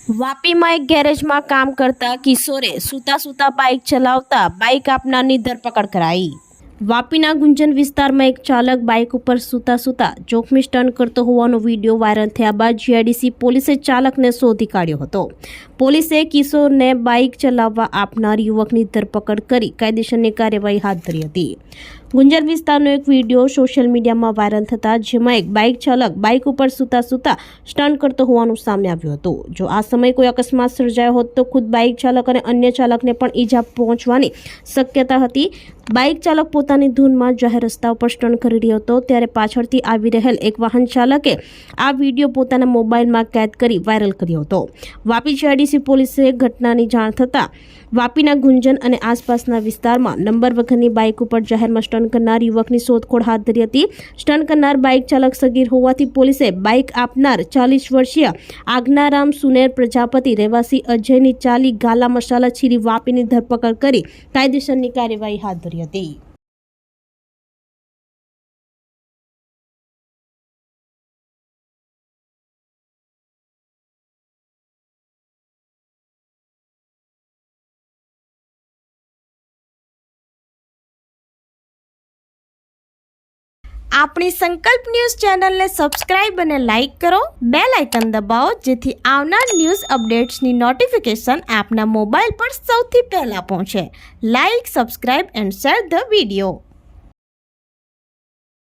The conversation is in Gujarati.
વાપીમાં એક ગેરેજમાં કામ કરતા કિશોરે સૂતા સૂતા બાઇક ચલાવતા બાઇક આપનારની ધરપકડ કરાઈ। વાપીના ગુંજન વિસ્તારમાં એક ચાલક બાઇક ઉપર સૂતા સૂતા જોખમી સ્ટન્ટ કરતો હોવાનો વિડીયો વાયરલ થયા બાદ જીઆઈડીસી પોલીસે ચાલકને શોધી કાઢ્યો હતો। પોલીસે કિશોરને બાઇક ચલાવવા આપનાર યુવકની ધરપકડ કરી કાયદેસરની કાર્યવાહી હાથ ધરી હતી। ગુંજન વિસ્તારનો એક વિડીયો સોશિયલ મીડિયામાં વાયરલ થતા જેમાં એક બાઇક ચાલક બાઇક ઉપર સૂતા સૂતા સ્ટન્ટ કરતો હોવાનું સામે આવ્યું હતું। જો આ સમયે કોઈ અકસ્માત સર્જાયો હોત તો ખુદ બાઇક ચાલક અને અન્ય ચાલકને પણ ઈજા પહોંચવાની શક્યતા હતી। બાઇક ચાલક પોતાની ધૂનમાં જાહેર રસ્તા ઉપર સ્ટન્ટ કરી રહ્યો હતો ત્યારે પાછળથી આવી રહેલ એક વાહન ચાલકે આ વિડીયો પોતાના મોબાઈલમાં કેદ કરી વાયરલ કર્યો હતો। વાપી જીઆઈડીસી પોલીસે ઘટનાની જાણ થતાં વાપીના ગુંજન અને આસપાસના વિસ્તારમાં નંબર વગરની બાઇક ઉપર જાહેરમાં સ્ટન્ટ કરનાર યુવકની શોધખોળ હાથ ધરી હતી। સ્ટન્ટ કરનાર બાઇક ચાલક સગીર હોવાથી પોલીસે બાઇક આપનાર 40 વર્ષીય આજ્ઞારામ સુનેર પ્રજાપતિ રહેવાસી અજયની ચાલી ગાલા મસાલા છીરી વાપીની ધરપકડ કરી કાયદેસરની કાર્યવાહી હાથ ધરી હતી। આપણી સંકલ્પ ન્યૂઝ ચેનલને સબસ્ક્રાઇબ અને લાઇક કરો, બેલ આઇકન દબાવો જેથી આવનાર ન્યૂઝ અપડેટ્સની નોટિફિકેશન આપના મોબાઈલ પર સૌથી પહેલા પહોંચે। Like, subscribe and share the video.